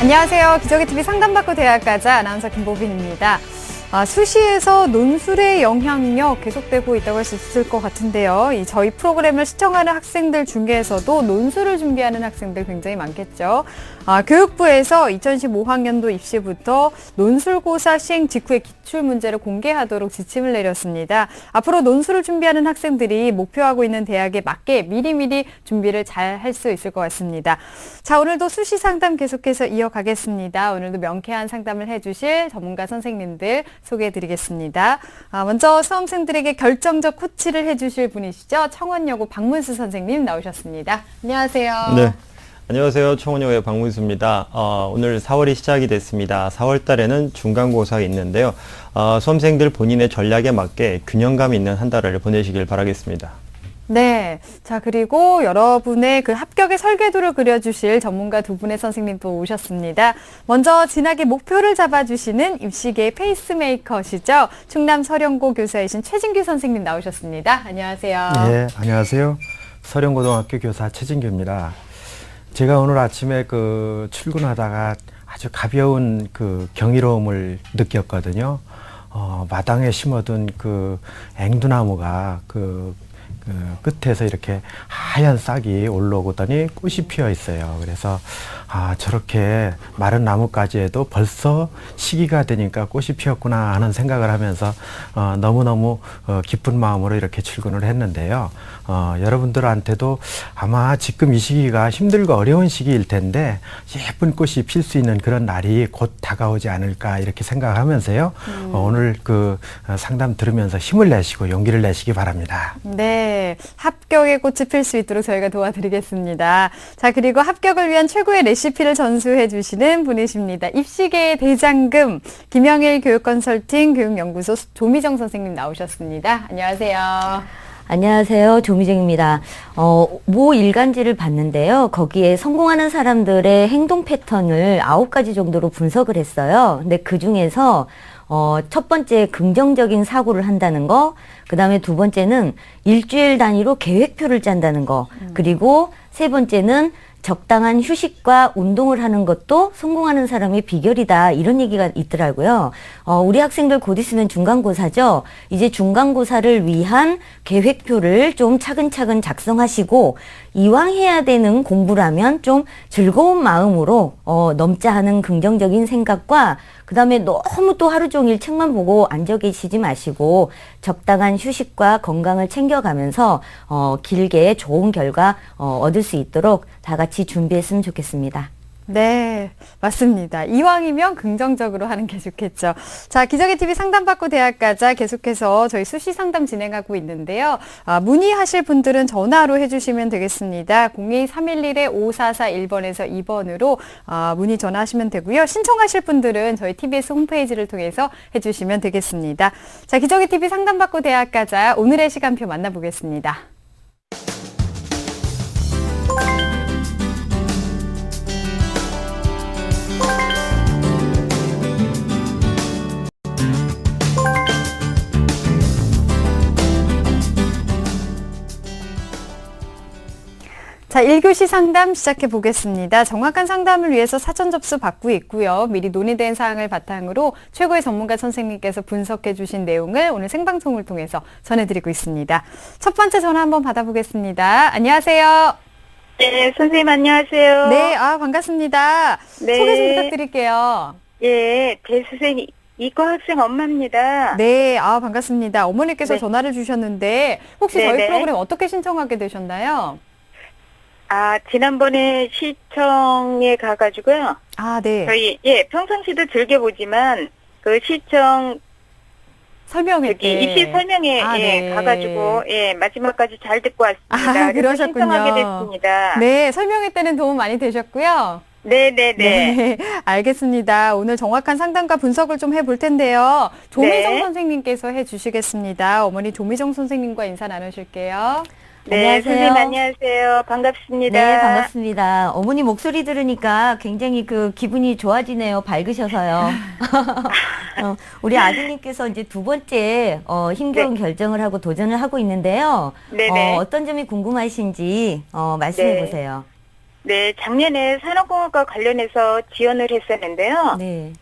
안녕하세요. 기저귀TV 상담받고 대학가자 아나운서 김보빈입니다. 수시에서 논술의 영향력 계속되고 있다고 할 수 있을 것 같은데요. 저희 프로그램을 시청하는 학생들 중에서도 논술을 준비하는 학생들 굉장히 많겠죠. 교육부에서 2015학년도 입시부터 논술고사 시행 직후의 기출문제를 공개하도록 지침을 내렸습니다. 앞으로 논술을 준비하는 학생들이 목표하고 있는 대학에 맞게 미리미리 준비를 잘 할 수 있을 것 같습니다. 자, 오늘도 수시 상담 계속해서 이어가겠습니다. 오늘도 명쾌한 상담을 해주실 전문가 선생님들 소개해드리겠습니다. 먼저 수험생들에게 결정적 코치를 해주실 분이시죠. 청원여고 박문수 선생님 나오셨습니다. 안녕하세요. 네, 안녕하세요. 청원여고의 박문수입니다. 오늘 4월이 시작이 됐습니다. 4월 달에는 중간고사가 있는데요. 수험생들 본인의 전략에 맞게 균형감 있는 한 달을 보내시길 바라겠습니다. 네. 자, 그리고 여러분의 그 합격의 설계도를 그려주실 전문가 두 분의 선생님 또 오셨습니다. 먼저 진학의 목표를 잡아주시는 입시계의 페이스메이커시죠. 충남 서령고 교사이신 최진규 선생님 나오셨습니다. 안녕하세요. 네, 안녕하세요. 서령고등학교 교사 최진규입니다. 제가 오늘 아침에 출근하다가 아주 가벼운 경이로움을 느꼈거든요. 마당에 심어둔 앵두나무가 끝에서 이렇게 하얀 싹이 올라오더니 꽃이 피어 있어요. 그래서 저렇게 마른 나뭇가지에도 벌써 시기가 되니까 꽃이 피었구나 하는 생각을 하면서 너무너무 기쁜 마음으로 이렇게 출근을 했는데요. 여러분들한테도 아마 지금 이 시기가 힘들고 어려운 시기일 텐데 예쁜 꽃이 필 수 있는 그런 날이 곧 다가오지 않을까 이렇게 생각하면서요. 오늘 상담 들으면서 힘을 내시고 용기를 내시기 바랍니다. 네, 합격의 꽃이 필 수 있도록 저희가 도와드리겠습니다. 자, 그리고 합격을 위한 최고의 레시피를 전수해 주시는 분이십니다. 입시계의 대장금 김영일 교육컨설팅 교육연구소 조미정 선생님 나오셨습니다. 안녕하세요. 안녕하세요. 조미정입니다. 모 일간지를 봤는데요. 거기에 성공하는 사람들의 행동 패턴을 9가지 정도로 분석을 했어요. 근데 그 중에서 첫 번째 긍정적인 사고를 한다는 거, 그 다음에 두 번째는 일주일 단위로 계획표를 짠다는 거, 그리고 세 번째는 적당한 휴식과 운동을 하는 것도 성공하는 사람의 비결이다. 이런 얘기가 있더라고요. 우리 학생들 곧 있으면 중간고사죠. 이제 중간고사를 위한 계획표를 좀 차근차근 작성하시고 이왕 해야 되는 공부라면 좀 즐거운 마음으로 넘자 하는 긍정적인 생각과 그 다음에 너무 또 하루 종일 책만 보고 앉아 계시지 마시고 적당한 휴식과 건강을 챙겨가면서 길게 좋은 결과 얻을 수 있도록 다 같이 준비했으면 좋겠습니다. 네, 맞습니다. 이왕이면 긍정적으로 하는 게 좋겠죠. 자, 기저귀TV 상담받고 대학가자 계속해서 저희 수시 상담 진행하고 있는데요. 문의하실 분들은 전화로 해주시면 되겠습니다. 02-311-5441번에서 2번으로 문의 전화하시면 되고요. 신청하실 분들은 저희 TBS 홈페이지를 통해서 해주시면 되겠습니다. 자, 기저귀TV 상담받고 대학가자 오늘의 시간표 만나보겠습니다. 자, 1교시 상담 시작해 보겠습니다. 정확한 상담을 위해서 사전 접수 받고 있고요. 미리 논의된 사항을 바탕으로 최고의 전문가 선생님께서 분석해 주신 내용을 오늘 생방송을 통해서 전해드리고 있습니다. 첫 번째 전화 한번 받아보겠습니다. 안녕하세요. 네, 선생님 안녕하세요. 네, 반갑습니다. 네. 소개 좀 부탁드릴게요. 예, 배수생 이과 학생 엄마입니다. 네, 반갑습니다. 어머니께서 네. 전화를 주셨는데 혹시 네네. 저희 프로그램 어떻게 신청하게 되셨나요? 지난번에 시청에 가가지고요. 네. 저희, 평상시도 즐겨보지만, 시청, 설명회 때. 입시 설명회, 네. 가가지고, 마지막까지 잘 듣고 왔습니다. 그래서 그러셨군요. 신청하게 됐습니다. 네, 설명회 때는 도움 많이 되셨고요. 네네네. 네, 알겠습니다. 오늘 정확한 상담과 분석을 좀 해볼 텐데요. 조미정 네. 선생님께서 해주시겠습니다. 어머니 조미정 선생님과 인사 나누실게요. 네, 안녕하세요. 선생님 안녕하세요. 반갑습니다. 네, 반갑습니다. 어머니 목소리 들으니까 굉장히 기분이 좋아지네요. 밝으셔서요. 우리 아드님께서 이제 두 번째 힘겨운 결정을 하고 도전을 하고 있는데요. 네네. 어떤 점이 궁금하신지 말씀해 네. 보세요. 네, 작년에 산업공학과 관련해서 지원을 했었는데요. 네.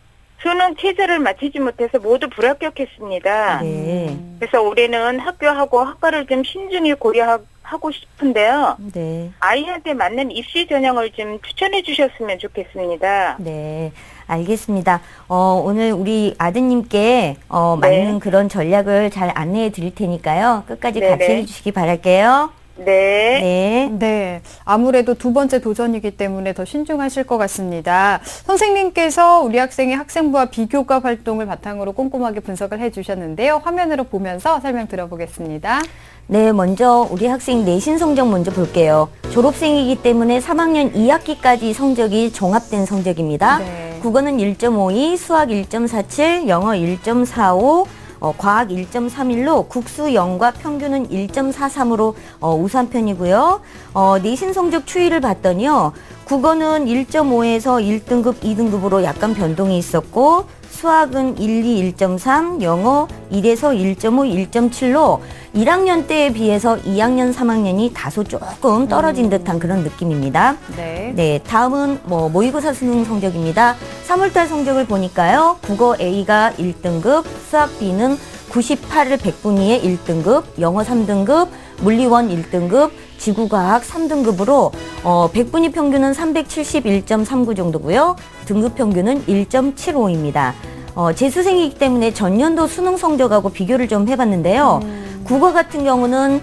수능 최저를 맞추지 못해서 모두 불합격했습니다. 네. 그래서 올해는 학교하고 학과를 좀 신중히 고려하고 싶은데요. 네. 아이한테 맞는 입시 전형을 좀 추천해 주셨으면 좋겠습니다. 네. 알겠습니다. 오늘 우리 아드님께 네. 맞는 그런 전략을 잘 안내해 드릴 테니까요. 끝까지 네네. 같이 해주시기 바랄게요. 네. 네. 네, 아무래도 두 번째 도전이기 때문에 더 신중하실 것 같습니다. 선생님께서 우리 학생의 학생부와 비교과 활동을 바탕으로 꼼꼼하게 분석을 해주셨는데요. 화면으로 보면서 설명 들어보겠습니다. 네, 먼저 우리 학생 내신 성적 먼저 볼게요. 졸업생이기 때문에 3학년 2학기까지 성적이 종합된 성적입니다. 네. 국어는 1.52, 수학 1.47, 영어 1.45, 과학 1.31로 국수 0과 평균은 1.43으로 우수한 편이고요. 내신 성적 추이를 봤더니요. 국어는 1.5에서 1등급, 2등급으로 약간 변동이 있었고 수학은 1, 2, 1.3, 영어 1에서 1.5, 1.7로 1학년 때에 비해서 2학년, 3학년이 다소 조금 떨어진 듯한 그런 느낌입니다. 네. 네, 다음은 모의고사 수능 성적입니다. 3월달 성적을 보니까요. 국어 A가 1등급, 수학 B는 98을 100분위에 1등급, 영어 3등급, 물리원 1등급, 지구과학 3등급으로 100분위 평균은 371.39 정도고요. 등급 평균은 1.75입니다. 재수생이기 때문에 전년도 수능 성적하고 비교를 좀 해봤는데요. 국어 같은 경우는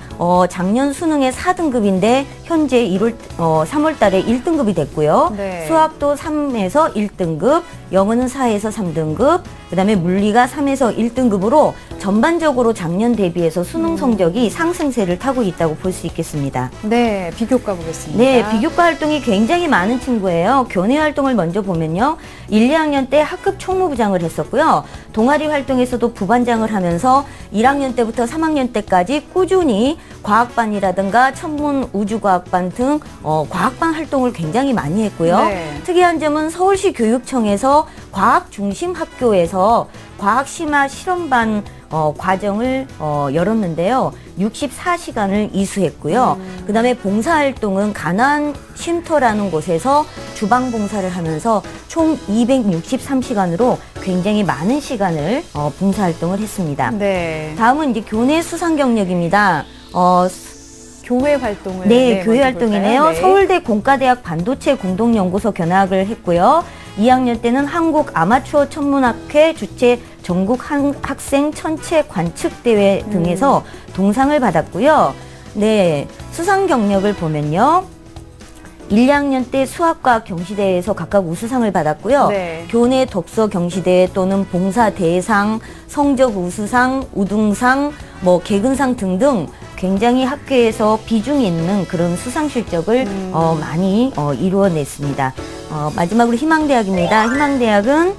작년 수능의 4등급인데 현재 3월 달에 1등급이 됐고요. 네. 수학도 3에서 1등급, 영어는 4에서 3등급, 그다음에 물리가 3에서 1등급으로 전반적으로 작년 대비해서 수능 성적이 상승세를 타고 있다고 볼 수 있겠습니다. 네, 비교과 보겠습니다. 네, 비교과 활동이 굉장히 많은 친구예요. 교내 활동을 먼저 보면요. 1, 2학년 때 학급 총무부장을 했었고요. 동아리 활동에서도 부반장을 하면서 1학년 때부터 3학년 때까지 꾸준히 과학반이라든가 천문 우주과학반 등 과학반 활동을 굉장히 많이 했고요. 네. 특이한 점은 서울시 교육청에서 과학 중심 학교에서 과학 심화 실험반 과정을 열었는데요. 64시간을 이수했고요. 그다음에 봉사활동은 가난 쉼터라는 곳에서 주방 봉사를 하면서 총 263시간으로 굉장히 많은 시간을 봉사활동을 했습니다. 네. 다음은 이제 교내 수상 경력입니다. 교회 활동을. 네, 교회 먼저 활동이네요. 볼까요? 네. 서울대 공과대학 반도체 공동연구소 견학을 했고요. 2학년 때는 한국 아마추어 천문학회 주최 전국 학생 천체 관측 대회 등에서 동상을 받았고요. 네, 수상 경력을 보면요. 1, 2학년 때 수학과학 경시대회에서 각각 우수상을 받았고요. 네. 교내 독서 경시대회 또는 봉사 대상, 성적 우수상, 우등상, 개근상 등등 굉장히 학교에서 비중이 있는 그런 수상 실적을 많이 이루어냈습니다. 마지막으로 희망대학입니다. 희망대학은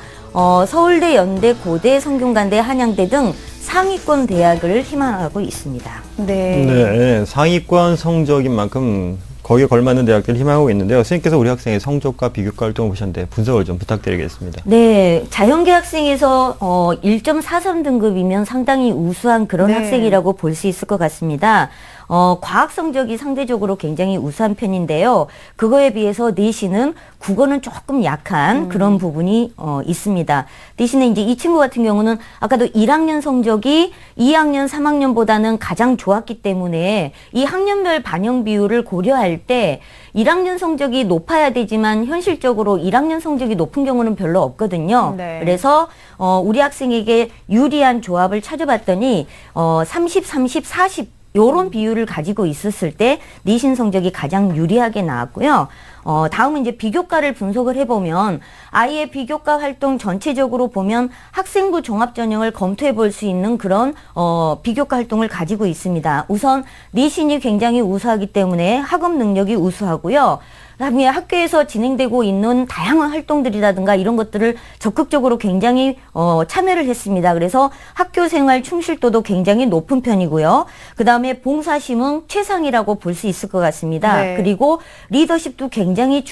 서울대, 연대, 고대, 성균관대, 한양대 등 상위권 대학을 희망하고 있습니다. 네. 네, 상위권 성적인 만큼 거기에 걸맞는 대학들을 희망하고 있는데요. 선생님께서 우리 학생의 성적과 비교과 활동을 보셨는데 분석을 좀 부탁드리겠습니다. 네, 자연계 학생에서 1.43등급이면 상당히 우수한 그런 네. 학생이라고 볼 수 있을 것 같습니다. 과학 성적이 상대적으로 굉장히 우수한 편인데요. 그거에 비해서 내신은 국어는 조금 약한 그런 부분이 있습니다. 대신에 이제 이 친구 같은 경우는 아까도 1학년 성적이 2학년, 3학년보다는 가장 좋았기 때문에 이 학년별 반영 비율을 고려할 때 1학년 성적이 높아야 되지만 현실적으로 1학년 성적이 높은 경우는 별로 없거든요. 네. 그래서 우리 학생에게 유리한 조합을 찾아봤더니 30, 30, 40 요런 비율을 가지고 있었을 때 내신 성적이 가장 유리하게 나왔고요. 다음은 이제 비교과를 분석을 해보면 아이의 비교과 활동 전체적으로 보면 학생부 종합전형을 검토해 볼 수 있는 그런 비교과 활동을 가지고 있습니다. 우선 내신이 굉장히 우수하기 때문에 학업 능력이 우수하고요. 그다음에 학교에서 진행되고 있는 다양한 활동들이라든가 이런 것들을 적극적으로 굉장히 참여를 했습니다. 그래서 학교 생활 충실도도 굉장히 높은 편이고요. 그다음에 봉사심은 최상이라고 볼 수 있을 것 같습니다. 네. 그리고 리더십도 굉장히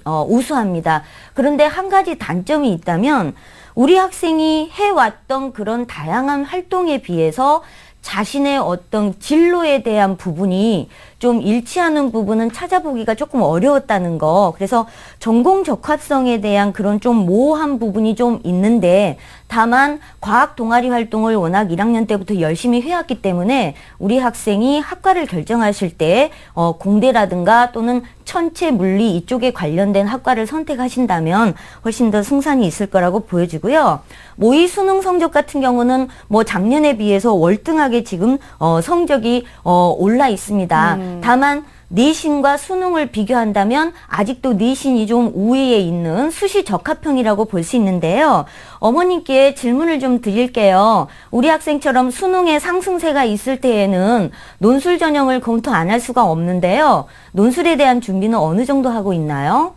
우수합니다. 그런데 한 가지 단점이 있다면 우리 학생이 해왔던 그런 다양한 활동에 비해서 자신의 어떤 진로에 대한 부분이 좀 일치하는 부분은 찾아보기가 조금 어려웠다는 거. 그래서 전공 적합성에 대한 그런 좀 모호한 부분이 좀 있는데, 다만 과학 동아리 활동을 워낙 1학년 때부터 열심히 해왔기 때문에 우리 학생이 학과를 결정하실 때 공대라든가 또는 천체 물리 이쪽에 관련된 학과를 선택하신다면 훨씬 더 승산이 있을 거라고 보여지고요. 모의 수능 성적 같은 경우는 뭐 작년에 비해서 월등하게 지금 성적이 올라 있습니다. 다만 내신과 수능을 비교한다면 아직도 내신이 좀 우위에 있는 수시 적합형이라고 볼 수 있는데요. 어머님께 질문을 좀 드릴게요. 우리 학생처럼 수능에 상승세가 있을 때에는 논술 전형을 검토 안 할 수가 없는데요. 논술에 대한 준비는 어느 정도 하고 있나요?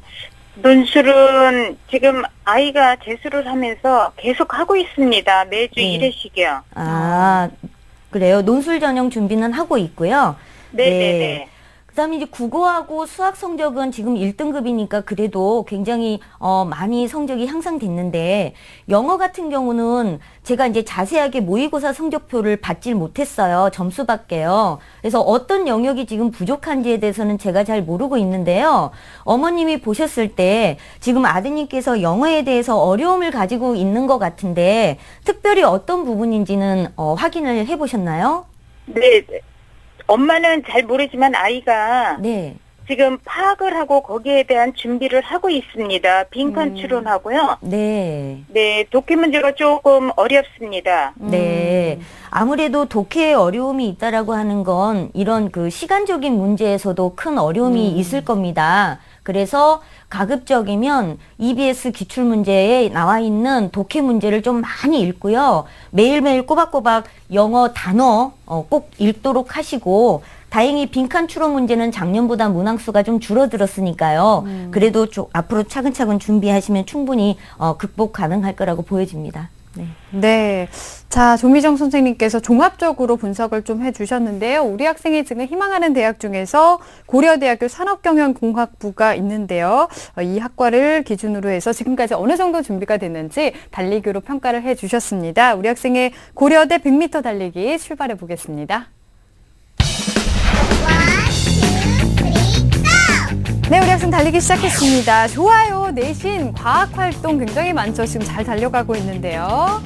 논술은 지금 아이가 재수를 하면서 계속 하고 있습니다. 매주 네. 1회씩이요. 아, 그래요. 논술 전형 준비는 하고 있고요. 네네네. 그다음에 이제 국어하고 수학 성적은 지금 1등급이니까 그래도 굉장히 많이 성적이 향상됐는데, 영어 같은 경우는 제가 이제 자세하게 모의고사 성적표를 받질 못했어요. 점수밖에요. 그래서 어떤 영역이 지금 부족한지에 대해서는 제가 잘 모르고 있는데요. 어머님이 보셨을 때 지금 아드님께서 영어에 대해서 어려움을 가지고 있는 것 같은데, 특별히 어떤 부분인지는 확인을 해보셨나요? 네. 엄마는 잘 모르지만 아이가 네. 지금 파악을 하고 거기에 대한 준비를 하고 있습니다. 빈칸 추론하고요. 네. 네, 독해 문제가 조금 어렵습니다. 네. 아무래도 독해에 어려움이 있다라고 하는 건 이런 그 시간적인 문제에서도 큰 어려움이 있을 겁니다. 그래서 가급적이면 EBS 기출문제에 나와 있는 독해 문제를 좀 많이 읽고요. 매일매일 꼬박꼬박 영어 단어 꼭 읽도록 하시고, 다행히 빈칸 추론 문제는 작년보다 문항수가 좀 줄어들었으니까요. 그래도 앞으로 차근차근 준비하시면 충분히 극복 가능할 거라고 보여집니다. 네. 네. 자, 조미정 선생님께서 종합적으로 분석을 좀 해주셨는데요. 우리 학생이 지금 희망하는 대학 중에서 고려대학교 산업경영공학부가 있는데요. 이 학과를 기준으로 해서 지금까지 어느 정도 준비가 됐는지 달리기로 평가를 해주셨습니다. 우리 학생의 고려대 100m 달리기 출발해 보겠습니다. 네, 우리 학생 달리기 시작했습니다. 좋아요. 내신, 과학활동 굉장히 많죠. 지금 잘 달려가고 있는데요.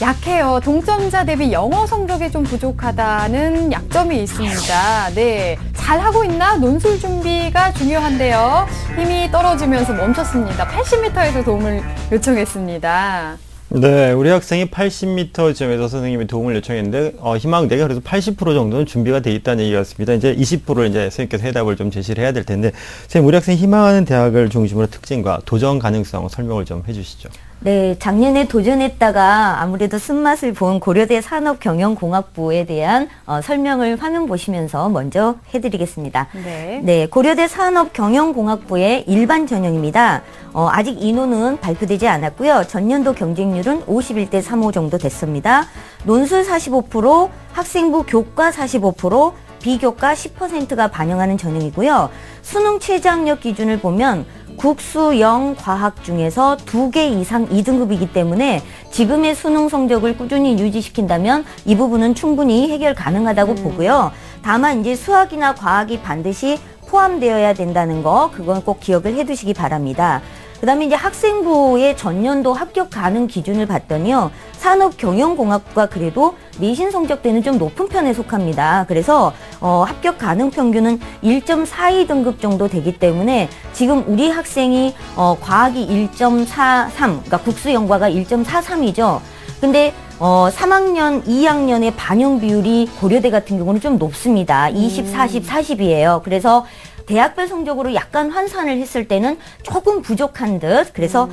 약해요. 동점자 대비 영어 성적이 좀 부족하다는 약점이 있습니다. 네, 잘하고 있나? 논술 준비가 중요한데요. 힘이 떨어지면서 멈췄습니다. 80m에서 도움을 요청했습니다. 네, 우리 학생이 80m쯤에서 선생님이 도움을 요청했는데, 희망대가 그래도 80% 정도는 준비가 돼 있다는 얘기였습니다. 이제 20%를 이제 선생님께서 해답을 좀 제시를 해야 될 텐데, 선생님, 우리 학생이 희망하는 대학을 중심으로 특징과 도전 가능성 설명을 좀 해주시죠. 네, 작년에 도전했다가 아무래도 쓴맛을 본 고려대 산업경영공학부에 대한 설명을 화면 보시면서 먼저 해드리겠습니다. 네. 네, 고려대 산업경영공학부의 일반 전형입니다. 아직 인원은 발표되지 않았고요. 전년도 경쟁률은 51대 35 정도 됐습니다. 논술 45%, 학생부 교과 45%, 비교과 10%가 반영하는 전형이고요. 수능 최저학력 기준을 보면 국수, 영, 과학 중에서 2개 이상 2등급이기 때문에 지금의 수능 성적을 꾸준히 유지시킨다면 이 부분은 충분히 해결 가능하다고 보고요. 다만 이제 수학이나 과학이 반드시 포함되어야 된다는 거, 그건 꼭 기억을 해두시기 바랍니다. 그 다음에 이제 학생부의 전년도 합격 가능 기준을 봤더니요. 산업경영공학부가 그래도 내신 성적대는 좀 높은 편에 속합니다. 그래서 합격 가능 평균은 1.42등급 정도 되기 때문에 지금 우리 학생이 과학이 1.43, 그러니까 국수영과가 1.43이죠. 근데 3학년, 2학년의 반영 비율이 고려대 같은 경우는 좀 높습니다. 20, 40, 40이에요. 그래서 대학별 성적으로 약간 환산을 했을 때는 조금 부족한 듯, 그래서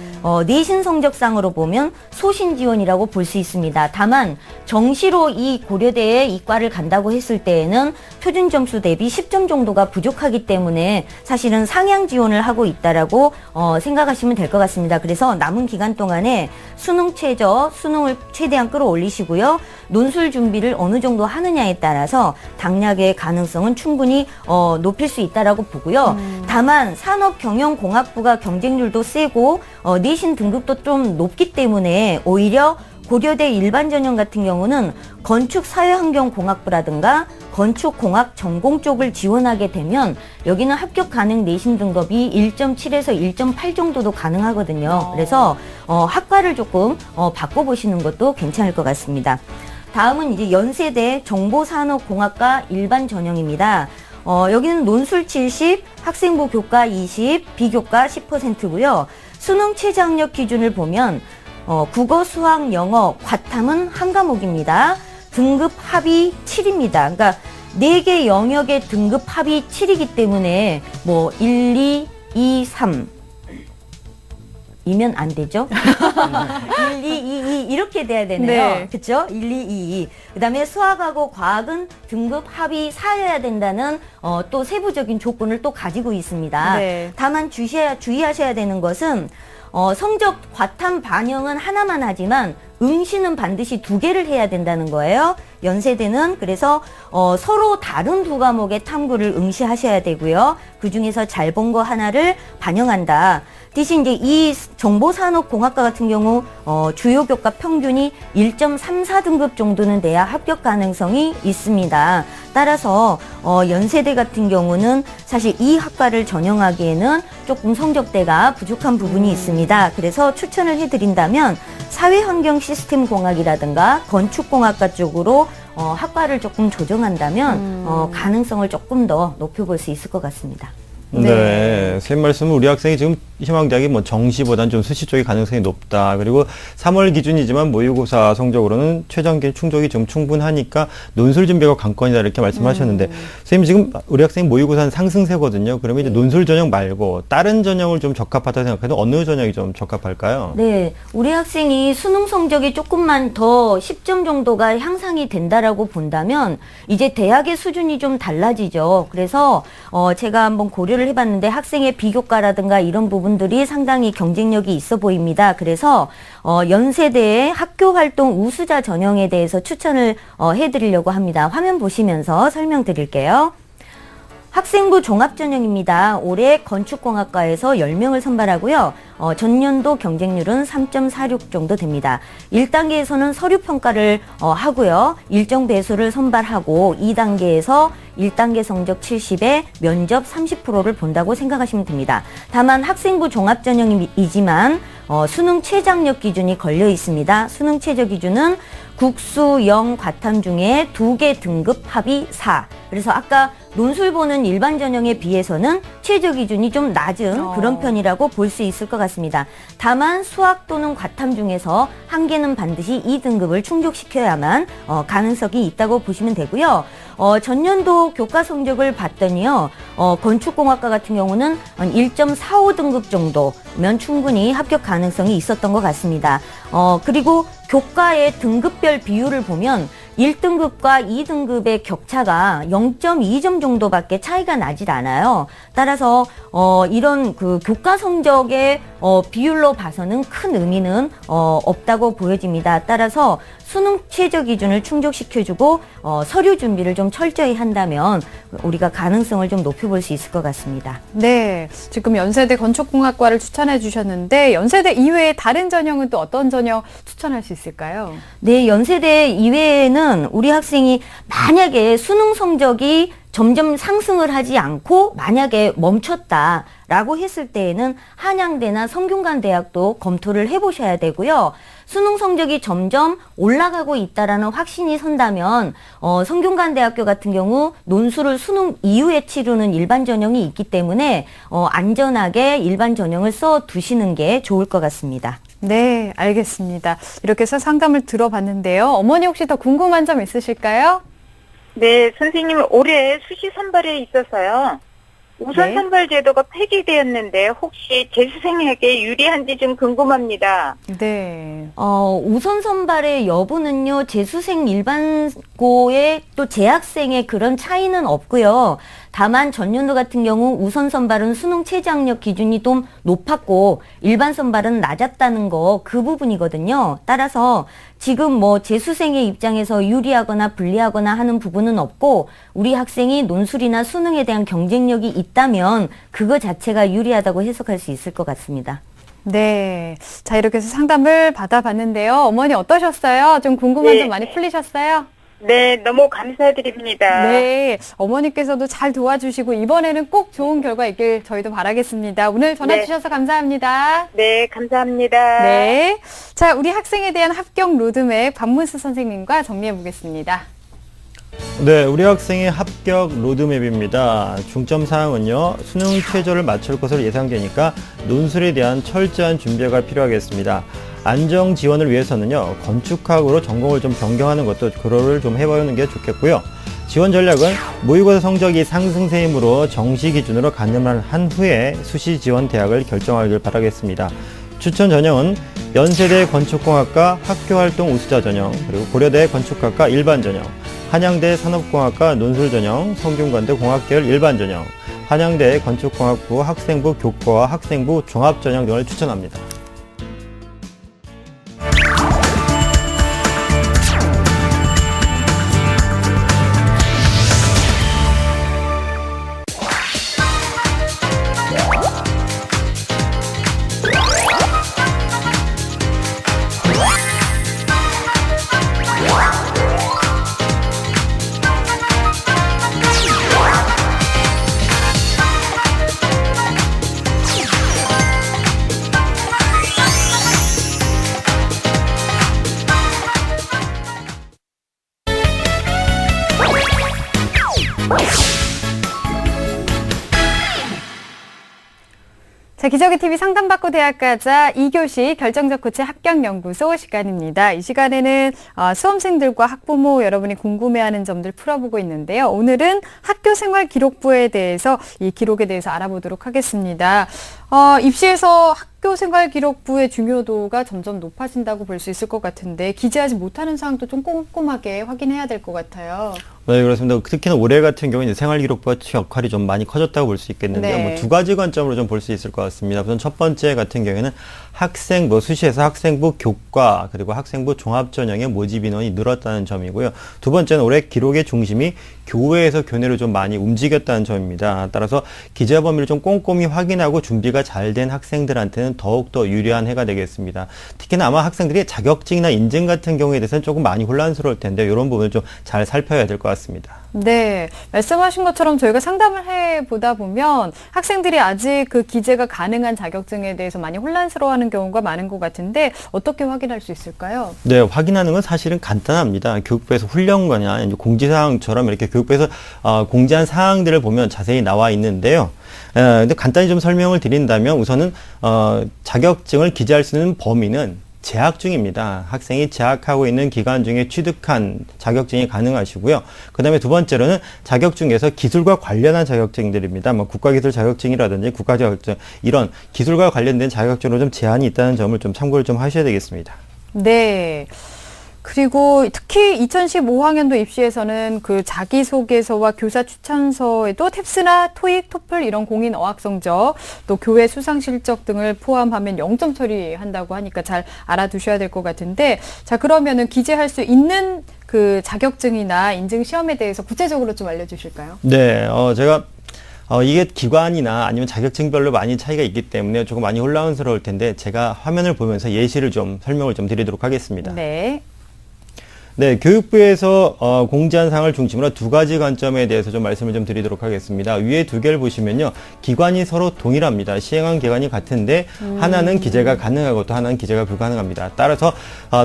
내신 성적상으로 보면 소신 지원이라고 볼 수 있습니다. 다만 정시로 이 고려대에 이과를 간다고 했을 때에는 표준 점수 대비 10점 정도가 부족하기 때문에 사실은 상향 지원을 하고 있다라고 생각하시면 될 것 같습니다. 그래서 남은 기간 동안에 수능 최저, 수능을 최대한 끌어올리시고요. 논술 준비를 어느 정도 하느냐에 따라서 당락의 가능성은 충분히 높일 수 있다라고 보고요. 다만 산업경영공학부가 경쟁률도 세고 내신 등급도 좀 높기 때문에 오히려 고려대 일반 전형 같은 경우는 건축사회환경공학부라든가 건축공학 전공 쪽을 지원하게 되면 여기는 합격 가능 내신 등급이 1.7에서 1.8 정도도 가능하거든요. 그래서 학과를 조금 바꿔보시는 것도 괜찮을 것 같습니다. 다음은 이제 연세대 정보산업공학과 일반 전형입니다. 여기는 논술 70, 학생부 교과 20, 비교과 10%고요. 수능 최저학력 기준을 보면 국어, 수학, 영어, 과탐은 한 과목입니다. 등급 합이 7입니다. 그러니까 4개 영역의 등급 합이 7이기 때문에 뭐 1, 2, 3 이면 안 되죠? 1, 2, 2, 2 이렇게 돼야 되네요. 네. 그렇죠? 1, 2, 2. 그다음에 수학하고 과학은 등급 합이 4여야 된다는 또 세부적인 조건을 또 가지고 있습니다. 네. 다만 주의하셔야 되는 것은 성적 과탐 반영은 하나만 하지만 응시는 반드시 2개를 해야 된다는 거예요. 연세대는 그래서 서로 다른 2과목의 탐구를 응시하셔야 되고요. 그 중에서 잘 본 거 하나를 반영한다. 대신 이제 이 정보산업공학과 같은 경우 주요 교과 평균이 1.34등급 정도는 돼야 합격 가능성이 있습니다. 따라서 연세대 같은 경우는 사실 이 학과를 전형하기에는 조금 성적대가 부족한 부분이 있습니다. 그래서 추천을 해드린다면 사회환경시스템공학이라든가 건축공학과 쪽으로 학과를 조금 조정한다면 가능성을 조금 더 높여볼 수 있을 것 같습니다. 네. 선생님 말씀은 우리 학생이 지금 희망대학이 뭐 정시보다는 좀 수시 쪽의 가능성이 높다. 그리고 3월 기준이지만 모의고사 성적으로는 최저학력 충족이 좀 충분하니까 논술 준비가 관건이다 이렇게 말씀하셨는데 선생님 지금 우리 학생 모의고사는 상승세거든요. 그러면 이제 논술 전형 말고 다른 전형을 좀 적합하다 생각해도 어느 전형이 좀 적합할까요? 네, 우리 학생이 수능 성적이 조금만 더 10점 정도가 향상이 된다라고 본다면 이제 대학의 수준이 좀 달라지죠. 그래서 제가 한번 고려를 해봤는데 학생의 비교과라든가 이런 부분들이 상당히 경쟁력이 있어 보입니다. 그래서 연세대의 학교활동 우수자 전형에 대해서 추천을 해드리려고 합니다. 화면 보시면서 설명드릴게요. 학생부 종합전형입니다. 올해 건축공학과에서 10명을 선발하고요. 전년도 경쟁률은 3.46 정도 됩니다. 1단계에서는 서류평가를 하고요. 일정 배수를 선발하고 2단계에서 1단계 성적 70에 면접 30%를 본다고 생각하시면 됩니다. 다만 학생부 종합전형이지만 수능 최저학력 기준이 걸려 있습니다. 수능 최저 기준은 국수, 영, 과탐 중에 2개 등급 합이 4. 그래서 아까 논술 보는 일반 전형에 비해서는 최저 기준이 좀 낮은 그런 편이라고 볼 수 있을 것 같습니다. 다만 수학 또는 과탐 중에서 한 개는 반드시 2등급을 충족시켜야만 가능성이 있다고 보시면 되고요. 전년도 교과 성적을 봤더니요. 건축공학과 같은 경우는 1.45등급 정도면 충분히 합격 가능성이 있었던 것 같습니다. 그리고 교과의 등급별 비율을 보면 1등급과 2등급의 격차가 0.2점 정도밖에 차이가 나질 않아요. 따라서 이런 그 교과 성적의 비율로 봐서는 큰 의미는 없다고 보여집니다. 따라서 수능 최저 기준을 충족시켜주고 서류 준비를 좀 철저히 한다면 우리가 가능성을 좀 높여볼 수 있을 것 같습니다. 네, 지금 연세대 건축공학과를 추천해 주셨는데 연세대 이외에 다른 전형은 또 어떤 전형 추천할 수 있을까요? 네, 연세대 이외에는 우리 학생이 만약에 수능 성적이 점점 상승을 하지 않고 만약에 멈췄다라고 했을 때에는 한양대나 성균관대학도 검토를 해보셔야 되고요. 수능 성적이 점점 올라가고 있다라는 확신이 선다면 성균관대학교 같은 경우 논술을 수능 이후에 치르는 일반 전형이 있기 때문에 안전하게 일반 전형을 써 두시는 게 좋을 것 같습니다. 네, 알겠습니다. 이렇게 해서 상담을 들어봤는데요. 어머니 혹시 더 궁금한 점 있으실까요? 네, 선생님 올해 수시 선발에 있어서요. 우선 네. 선발 제도가 폐기되었는데 혹시 재수생에게 유리한지 좀 궁금합니다. 네. 우선 선발의 여부는요, 재수생 일반고의 또 재학생의 그런 차이는 없고요. 다만 전년도 같은 경우 우선 선발은 수능 최저학력 기준이 좀 높았고 일반 선발은 낮았다는 거 그 부분이거든요. 따라서 지금 뭐 재수생의 입장에서 유리하거나 불리하거나 하는 부분은 없고 우리 학생이 논술이나 수능에 대한 경쟁력이 있다면 그거 자체가 유리하다고 해석할 수 있을 것 같습니다. 네. 자, 이렇게 해서 상담을 받아봤는데요. 어머니 어떠셨어요? 좀 궁금한 네. 점 많이 풀리셨어요? 네, 너무 감사드립니다. 네, 어머니께서도 잘 도와주시고 이번에는 꼭 좋은 결과 있길 저희도 바라겠습니다. 오늘 전화 네. 주셔서 감사합니다. 네, 감사합니다. 네. 자, 우리 학생에 대한 합격 로드맵 박문수 선생님과 정리해 보겠습니다. 네, 우리 학생의 합격 로드맵입니다. 중점 사항은요, 수능 최저를 맞출 것으로 예상되니까 논술에 대한 철저한 준비가 필요하겠습니다. 안정 지원을 위해서는요, 건축학으로 전공을 좀 변경하는 것도 고려를 좀 해보는 게 좋겠고요. 지원 전략은 모의고사 성적이 상승세이므로 정시 기준으로 가늠을 한 후에 수시 지원 대학을 결정하길 바라겠습니다. 추천 전형은 연세대 건축공학과 학교활동 우수자 전형, 그리고 고려대 건축학과 일반 전형, 한양대 산업공학과 논술 전형, 성균관대 공학계열 일반 전형, 한양대 건축공학부 학생부 교과와 학생부 종합 전형 등을 추천합니다. 자, 기저귀 TV 상담받고 대학 가자 2교시 결정적 코치 합격연구소 시간입니다. 이 시간에는 수험생들과 학부모 여러분이 궁금해하는 점들 풀어보고 있는데요. 오늘은 학교생활기록부에 대해서 이 기록에 대해서 알아보도록 하겠습니다. 입시에서 학교생활기록부의 중요도가 점점 높아진다고 볼 수 있을 것 같은데 기재하지 못하는 사항도 좀 꼼꼼하게 확인해야 될 것 같아요. 네, 그렇습니다. 특히나 올해 같은 경우에는 생활기록부의 역할이 좀 많이 커졌다고 볼 수 있겠는데요. 네. 두 가지 관점으로 좀 볼 수 있을 것 같습니다. 우선 첫 번째 같은 경우에는 수시에서 학생부 교과 그리고 학생부 종합전형의 모집 인원이 늘었다는 점이고요. 두 번째는 올해 기록의 중심이 교외에서 교내로 좀 많이 움직였다는 점입니다. 따라서 기재 범위를 좀 꼼꼼히 확인하고 준비가 잘 된 학생들한테는 더욱더 유리한 해가 되겠습니다. 특히나 아마 학생들이 자격증이나 인증 같은 경우에 대해서는 조금 많이 혼란스러울 텐데 이런 부분을 좀 잘 살펴야 될 것 같습니다. 네, 말씀하신 것처럼 저희가 상담을 해보다 보면 학생들이 아직 그 기재가 가능한 자격증에 대해서 많이 혼란스러워하는 경우가 많은 것 같은데 어떻게 확인할 수 있을까요? 네, 확인하는 건 사실은 간단합니다. 교육부에서 훈련거나 공지사항처럼 이렇게 교육부에서 공지한 사항들을 보면 자세히 나와 있는데요. 근데 간단히 좀 설명을 드린다면 우선은 자격증을 기재할 수 있는 범위는 재학 중입니다. 학생이 재학하고 있는 기간 중에 취득한 자격증이 가능하시고요. 그 다음에 두 번째로는 자격증에서 기술과 관련한 자격증들입니다. 뭐 국가기술 자격증이라든지 국가자격증 이런 기술과 관련된 자격증으로 좀 제한이 있다는 점을 좀 참고를 좀 하셔야 되겠습니다. 네. 그리고 특히 2015학년도 입시에서는 그 자기소개서와 교사 추천서에도 탭스나 토익, 토플 이런 공인 어학 성적, 또 교회 수상 실적 등을 포함하면 0점 처리한다고 하니까 잘 알아두셔야 될 것 같은데, 자, 그러면은 기재할 수 있는 그 자격증이나 인증 시험에 대해서 구체적으로 좀 알려주실까요? 네, 제가 이게 기관이나 아니면 자격증별로 많이 차이가 있기 때문에 조금 많이 혼란스러울 텐데 제가 화면을 보면서 예시를 좀 설명을 좀 드리도록 하겠습니다. 네. 네, 교육부에서 공지한 사항을 중심으로 두 가지 관점에 대해서 좀 말씀을 좀 드리도록 하겠습니다. 위에 두 개를 보시면요. 기관이 서로 동일합니다. 시행한 기관이 같은데 하나는 기재가 가능하고 또 하나는 기재가 불가능합니다. 따라서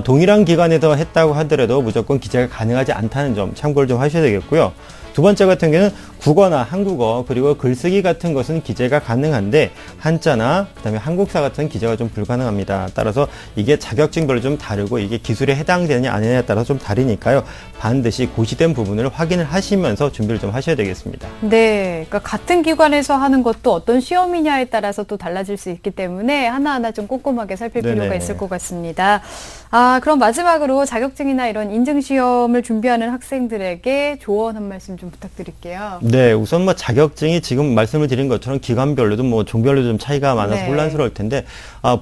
동일한 기관에서 했다고 하더라도 무조건 기재가 가능하지 않다는 점 참고를 좀 하셔야 되겠고요. 두 번째 같은 경우는 국어나 한국어 그리고 글쓰기 같은 것은 기재가 가능한데 한자나 그다음에 한국사 같은 기재가 좀 불가능합니다. 따라서 이게 자격증별로 좀 다르고 이게 기술에 해당되느냐 안 되느냐에 따라서 좀 다르니까요. 반드시 고시된 부분을 확인을 하시면서 준비를 좀 하셔야 되겠습니다. 네, 그러니까 같은 기관에서 하는 것도 어떤 시험이냐에 따라서 또 달라질 수 있기 때문에 하나하나 좀 꼼꼼하게 살필 네네. 필요가 있을 것 같습니다. 그럼 마지막으로 자격증이나 이런 인증시험을 준비하는 학생들에게 조언 한 말씀 좀 좀 부탁드릴게요. 네, 우선 뭐 자격증이 지금 말씀을 드린 것처럼 기관별로도 뭐 종별로도 좀 차이가 많아서 네. 혼란스러울 텐데,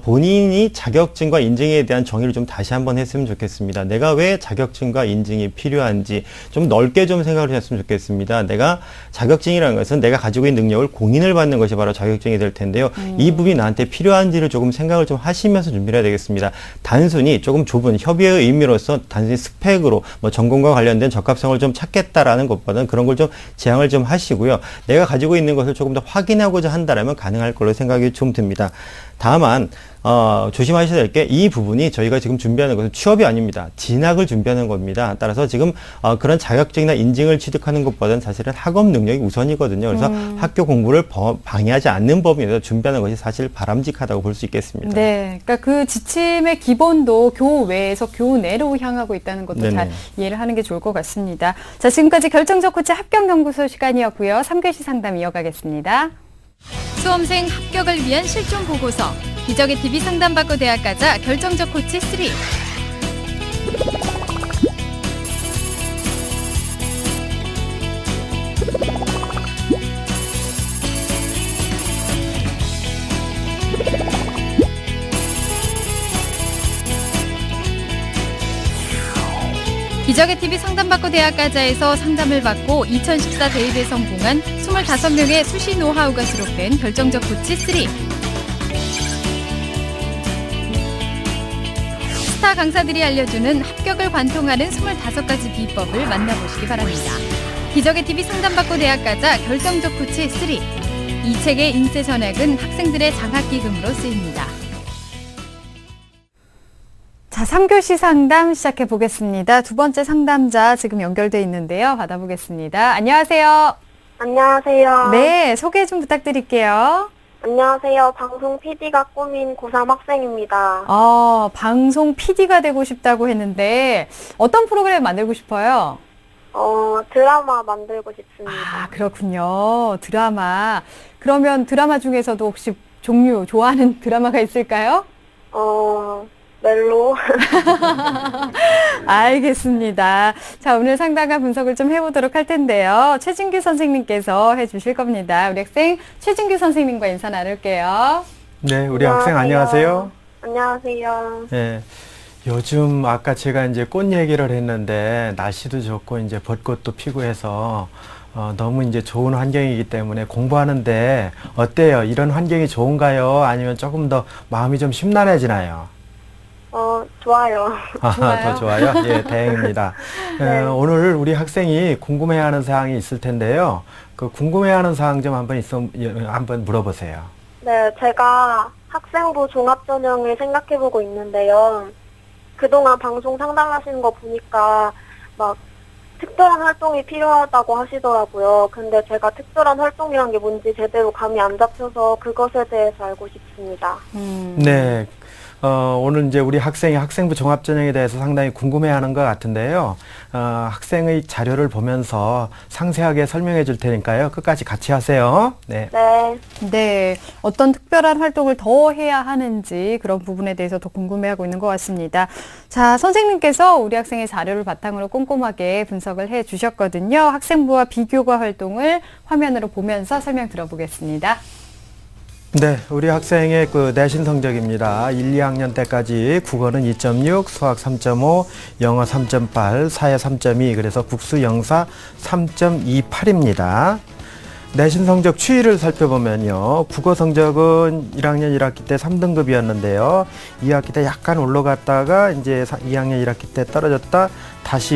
본인이 자격증과 인증에 대한 정의를 좀 다시 한번 했으면 좋겠습니다. 내가 왜 자격증과 인증이 필요한지 좀 넓게 좀 생각을 하셨으면 좋겠습니다. 내가 자격증이라는 것은 내가 가지고 있는 능력을 공인을 받는 것이 바로 자격증이 될 텐데요. 이 부분이 나한테 필요한지를 조금 생각을 좀 하시면서 준비를 해야 되겠습니다. 단순히 조금 좁은 협의의 의미로서 단순히 스펙으로 뭐 전공과 관련된 적합성을 좀 찾겠다라는 것보다는 그런 걸 좀 지향을 좀 하시고요. 내가 가지고 있는 것을 조금 더 확인하고자 한다면 가능할 걸로 생각이 좀 듭니다. 다만 조심하셔야 될 게 이 부분이 저희가 지금 준비하는 것은 취업이 아닙니다. 진학을 준비하는 겁니다. 따라서 지금 그런 자격증이나 인증을 취득하는 것보다는 사실은 학업 능력이 우선이거든요. 그래서 학교 공부를 방해하지 않는 범위에서 준비하는 것이 사실 바람직하다고 볼 수 있겠습니다. 네, 그러니까 그 지침의 기본도 교외에서 교내로 향하고 있다는 것도 네네. 잘 이해를 하는 게 좋을 것 같습니다. 자, 지금까지 결정적 코치 합격연구소 시간이었고요. 3교시 상담 이어가겠습니다. 수험생 합격을 위한 실종 보고서. 기적의 TV 상담받고 대학 가자 결정적 코치 3. 기적의 TV 상담받고 대학 가자에서 상담을 받고 2014 대입에 성공한 25명의 수시 노하우가 수록된 결정적 코치 3. 스타 강사들이 알려주는 합격을 관통하는 25가지 비법을 만나보시기 바랍니다. 기적의 TV 상담받고 대학 가자 결정적 코치 3. 이 책의 인쇄 전액은 학생들의 장학기금으로 쓰입니다. 자, 3교시 상담 시작해 보겠습니다. 두 번째 상담자 지금 연결돼 있는데요. 받아보겠습니다. 안녕하세요. 안녕하세요. 네, 소개 좀 부탁드릴게요. 안녕하세요. 방송 PD가 꿈인 고3 학생입니다. 방송 PD가 되고 싶다고 했는데 어떤 프로그램 만들고 싶어요? 드라마 만들고 싶습니다. 아, 그렇군요. 드라마. 그러면 드라마 중에서도 혹시 종류 좋아하는 드라마가 있을까요? 멜로. 알겠습니다. 자, 오늘 상담과 분석을 좀 해보도록 할 텐데요. 최진규 선생님께서 해주실 겁니다. 우리 학생 최진규 선생님과 인사 나눌게요. 네, 우리 학생 안녕하세요. 안녕하세요. 네. 요즘 아까 제가 이제 꽃 얘기를 했는데 날씨도 좋고 이제 벚꽃도 피고 해서 너무 이제 좋은 환경이기 때문에 공부하는데 어때요? 이런 환경이 좋은가요? 아니면 조금 더 마음이 좀 심란해지나요? 좋아요. 좋아요? 더 좋아요? 예, 다행입니다. 네. 오늘 우리 학생이 궁금해하는 사항이 있을 텐데요. 그 궁금해하는 사항 좀 한번 물어보세요. 네, 제가 학생부 종합전형을 생각해보고 있는데요. 그동안 방송 상담하시는 거 보니까 막 특별한 활동이 필요하다고 하시더라고요. 근데 제가 특별한 활동이란 게 뭔지 제대로 감이 안 잡혀서 그것에 대해서 알고 싶습니다. 네. 오늘 이제 우리 학생이 학생부 종합전형에 대해서 상당히 궁금해하는 것 같은데요. 학생의 자료를 보면서 상세하게 설명해 줄 테니까요. 끝까지 같이 하세요. 네. 네. 네, 어떤 특별한 활동을 더 해야 하는지 그런 부분에 대해서 더 궁금해하고 있는 것 같습니다. 자, 선생님께서 우리 학생의 자료를 바탕으로 꼼꼼하게 분석을 해 주셨거든요. 학생부와 비교과 활동을 화면으로 보면서 설명 들어보겠습니다. 네, 우리 학생의 그 내신 성적입니다. 1, 2학년 때까지 국어는 2.6, 수학 3.5, 영어 3.8, 사회 3.2, 그래서 국수 영사 3.28입니다. 내신 성적 추이를 살펴보면요. 국어 성적은 1학년 1학기 때 3등급이었는데요. 2학기 때 약간 올라갔다가 이제 2학년 1학기 때 떨어졌다 다시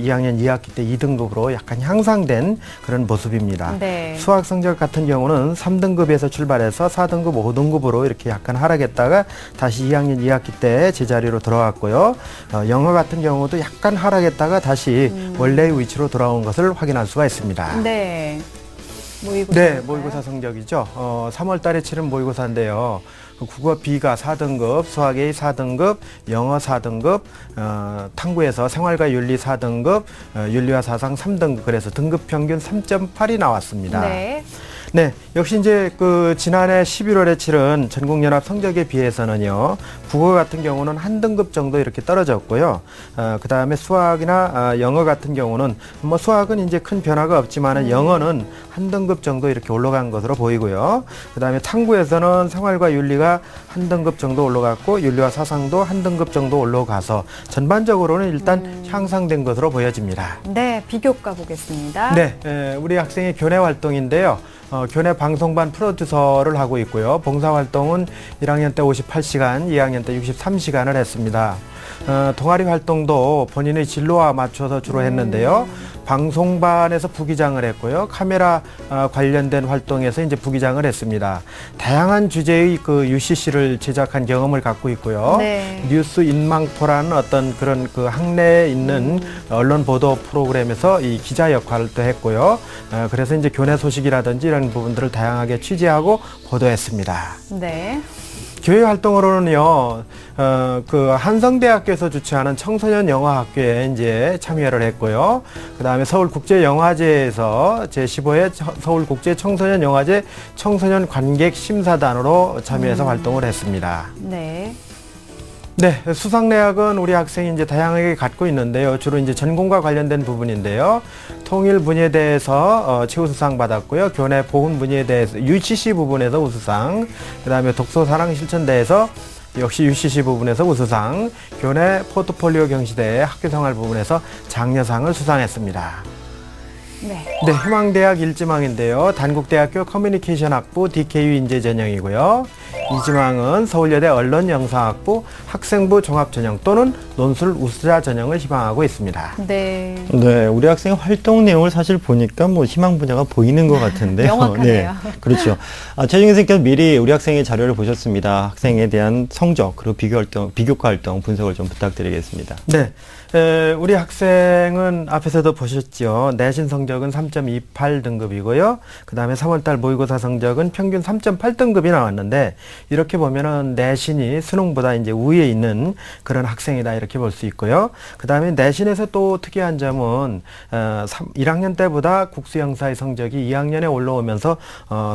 2학년 2학기 때 2등급으로 약간 향상된 그런 모습입니다. 네. 수학 성적 같은 경우는 3등급에서 출발해서 4등급, 5등급으로 이렇게 약간 하락했다가 다시 2학년 2학기 때 제자리로 돌아왔고요. 영어 같은 경우도 약간 하락했다가 다시 원래의 위치로 돌아온 것을 확인할 수가 있습니다. 네. 모의고사. 네, 모의고사 성적이죠. 3월 달에 치른 모의고사인데요. 국어 B가 4등급, 수학 A 4등급, 영어 4등급, 탐구에서 생활과 윤리 4등급, 윤리와 사상 3등급, 그래서 등급 평균 3.8이 나왔습니다. 네. 네, 역시 이제 그 지난해 11월에 치른 전국연합 성적에 비해서는요, 국어 같은 경우는 한 등급 정도 이렇게 떨어졌고요. 그 다음에 수학이나 영어 같은 경우는 뭐 수학은 이제 큰 변화가 없지만은 영어는 한 등급 정도 이렇게 올라간 것으로 보이고요. 그 다음에 탐구에서는 생활과 윤리가 한 등급 정도 올라갔고 윤리와 사상도 한 등급 정도 올라가서 전반적으로는 일단 향상된 것으로 보여집니다. 네, 비교과 보겠습니다. 네, 우리 학생의 교내 활동인데요. 교내 방송반 프로듀서를 하고 있고요. 봉사활동은 1학년 때 58시간, 2학년 때 63시간을 했습니다. 동아리 활동도 본인의 진로와 맞춰서 주로 했는데요. 방송반에서 부기장을 했고요. 카메라 관련된 활동에서 이제 부기장을 했습니다. 다양한 주제의 그 UCC를 제작한 경험을 갖고 있고요. 네. 뉴스 인망포라는 어떤 그런 그 학내에 있는 언론 보도 프로그램에서 이 기자 역할도 했고요. 그래서 이제 교내 소식이라든지 이런 부분들을 다양하게 취재하고 보도했습니다. 네. 교회 활동으로는요, 그 한성대학교에서 주최하는 청소년 영화학교에 이제 참여를 했고요. 그 다음에 서울국제영화제에서 제15회 서울국제 청소년 영화제 청소년 관객 심사단으로 참여해서 활동을 했습니다. 네. 네, 수상내학은 우리 학생이 이제 다양하게 갖고 있는데요. 주로 이제 전공과 관련된 부분인데요. 통일 문제에 대해서 최우수상 받았고요. 교내 보훈 문제에 대해서 UCC 부분에서 우수상, 그 다음에 독서 사랑 실천대에서 역시 UCC 부분에서 우수상, 교내 포트폴리오 경시대 학교생활 부분에서 장려상을 수상했습니다. 네. 네, 희망대학 1지망인데요. 단국대학교 커뮤니케이션 학부 DKU 인재 전형이고요. 2지망은 서울여대 언론영상학부 학생부 종합전형 또는 논술 우수자 전형을 희망하고 있습니다. 네. 네, 우리 학생의 활동 내용을 사실 보니까 뭐 희망 분야가 보이는 것 같은데요. 명확하네요. 네, 그렇죠. 최진경 선생님께서 미리 우리 학생의 자료를 보셨습니다. 학생에 대한 성적 그리고 비교과 활동 분석을 좀 부탁드리겠습니다. 네. 우리 학생은 앞에서도 보셨죠. 내신 성적은 3.28 등급이고요. 그 다음에 3월달 모의고사 성적은 평균 3.8등급이 나왔는데, 이렇게 보면은 내신이 수능보다 이제 우위에 있는 그런 학생이다, 이렇게 볼 수 있고요. 그 다음에 내신에서 또 특이한 점은 1학년 때보다 국수영사의 성적이 2학년에 올라오면서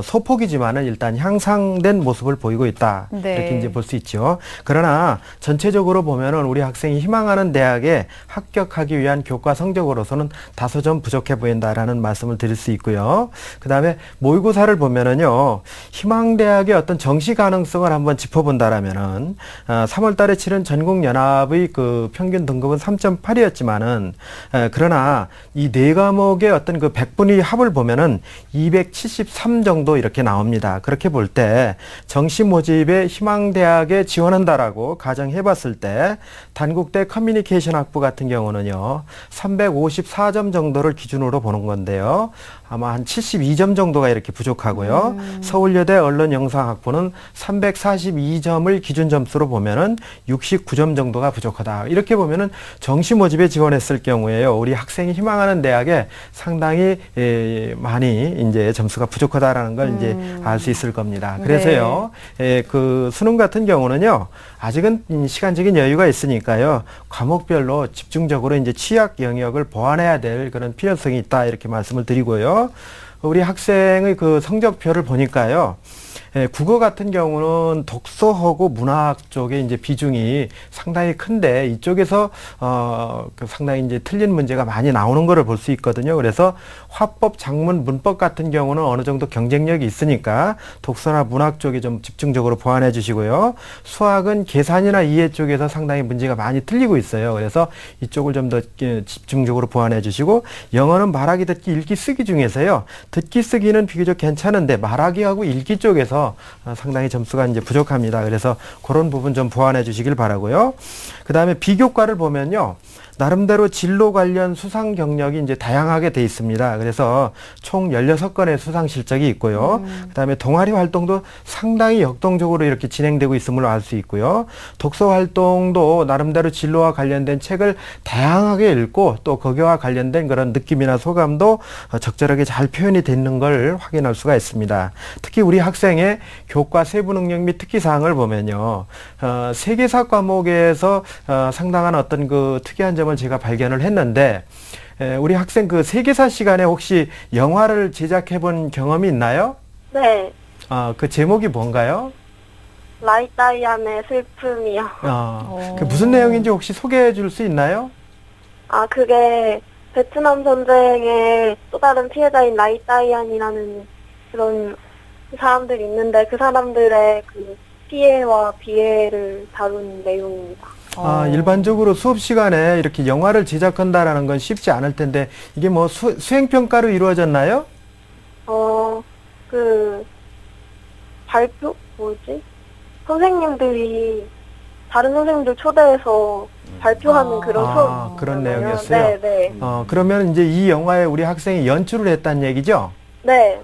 소폭이지만은 일단 향상된 모습을 보이고 있다. 네. 이렇게 이제 볼 수 있죠. 그러나 전체적으로 보면은 우리 학생이 희망하는 대학에 합격하기 위한 교과 성적으로서는 다소 좀 부족해 보인다라는 말씀을 드릴 수 있고요. 그 다음에 모의고사를 보면은요, 희망대학의 어떤 정시 가능성을 한번 짚어본다라면은 3월 달에 치른 전국연합의 그 평균 등급은 3.8이었지만은 그러나 이 네 과목의 어떤 그 100분위 합을 보면은 273 정도 이렇게 나옵니다. 그렇게 볼 때 정시 모집에 희망대학에 지원한다라고 가정해 봤을 때 단국대 커뮤니케이션 학부 같은 경우는요, 354점 정도를 기준으로 보는 건데요. 아마 한 72점 정도가 이렇게 부족하고요. 서울여대 언론영상학부는 342점을 기준 점수로 보면은 69점 정도가 부족하다. 이렇게 보면은 정시 모집에 지원했을 경우에요, 우리 학생이 희망하는 대학에 상당히 많이 이제 점수가 부족하다라는 걸 이제 알 수 있을 겁니다. 그래서요, 그 수능 같은 경우는요, 아직은 시간적인 여유가 있으니까요, 과목별로 집중적으로 이제 취약 영역을 보완해야 될 그런 필요성이 있다, 이렇게 말씀을 드리고요. 우리 학생의 그 성적표를 보니까요, 국어 같은 경우는 독서하고 문학 쪽에 이제 비중이 상당히 큰데, 이쪽에서 상당히 이제 틀린 문제가 많이 나오는 거를 볼 수 있거든요. 그래서 화법, 작문, 문법 같은 경우는 어느 정도 경쟁력이 있으니까 독서나 문학 쪽에 좀 집중적으로 보완해 주시고요. 수학은 계산이나 이해 쪽에서 상당히 문제가 많이 틀리고 있어요. 그래서 이쪽을 좀 더 집중적으로 보완해 주시고, 영어는 말하기, 듣기, 읽기, 쓰기 중에서요, 듣기, 쓰기는 비교적 괜찮은데 말하기하고 읽기 쪽에서 상당히 점수가 이제 부족합니다. 그래서 그런 부분 좀 보완해 주시길 바라고요. 그 다음에 비교과를 보면요, 나름대로 진로 관련 수상 경력이 이제 다양하게 돼 있습니다. 그래서 총 16건의 수상 실적이 있고요. 그다음에 동아리 활동도 상당히 역동적으로 이렇게 진행되고 있음을 알 수 있고요. 독서 활동도 나름대로 진로와 관련된 책을 다양하게 읽고 또 거기와 관련된 그런 느낌이나 소감도 적절하게 잘 표현이 되는 걸 확인할 수가 있습니다. 특히 우리 학생의 교과 세부 능력 및 특기사항을 보면요, 세계사 과목에서 상당한 어떤 그 특이한 점을 제가 발견을 했는데, 우리 학생 그 세계사 시간에 혹시 영화를 제작해 본 경험이 있나요? 네. 그 제목이 뭔가요? 라이다이안의 슬픔이요. 그 무슨 내용인지 혹시 소개해 줄 수 있나요? 아, 그게 베트남 전쟁의 또 다른 피해자인 라이다이안이라는 그런 사람들이 있는데 그 사람들의 그 피해와 비애를 다룬 내용입니다. 일반적으로 수업 시간에 이렇게 영화를 제작한다라는 건 쉽지 않을 텐데 이게 뭐 수행평가로 이루어졌나요? 그 발표 선생님들이 다른 선생님들 초대해서 발표하는 그런 수업. 그런 내용이었어요? 네. 그러면 이제 이 영화에 우리 학생이 연출을 했다는 얘기죠? 네.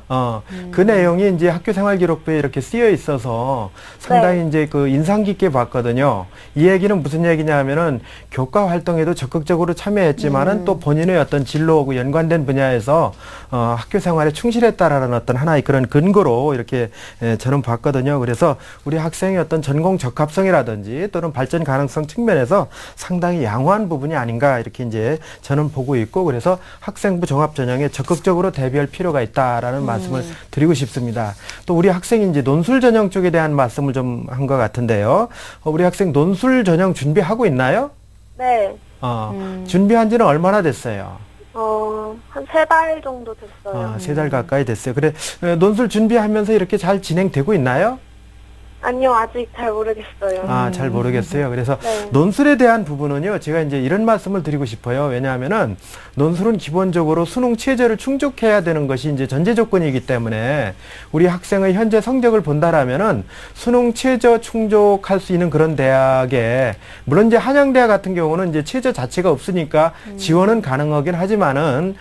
그 내용이 이제 학교 생활기록부에 이렇게 쓰여 있어서 상당히 이제 그 인상 깊게 봤거든요. 이 얘기는 무슨 얘기냐면은 교과 활동에도 적극적으로 참여했지만은 또 본인의 어떤 진로하고 연관된 분야에서 학교 생활에 충실했다라는 어떤 하나의 그런 근거로 이렇게 저는 봤거든요. 그래서 우리 학생의 어떤 전공 적합성이라든지 또는 발전 가능성 측면에서 상당히 양호한 부분이 아닌가 이렇게 이제 저는 보고 있고 그래서 학생부 종합전형에 적극적으로 대비할 필요가 있다. 라는 말씀을 드리고 싶습니다. 또 우리 학생이 이제 논술 전형 쪽에 대한 말씀을 좀 한 것 같은데요. 우리 학생 논술 전형 준비하고 있나요? 네. 준비한 지는 얼마나 됐어요? 한 3달 정도 됐어요. 3달 가까이 됐어요. 그래, 논술 준비하면서 이렇게 잘 진행되고 있나요? 아니요, 아직 잘 모르겠어요. 잘 모르겠어요. 그래서 네. 논술에 대한 부분은요, 제가 이제 이런 말씀을 드리고 싶어요. 왜냐하면은 논술은 기본적으로 수능 최저를 충족해야 되는 것이 이제 전제 조건이기 때문에 우리 학생의 현재 성적을 본다라면은 수능 최저 충족할 수 있는 그런 대학에 물론 이제 한양대학 같은 경우는 이제 최저 자체가 없으니까 지원은 가능하긴 하지만은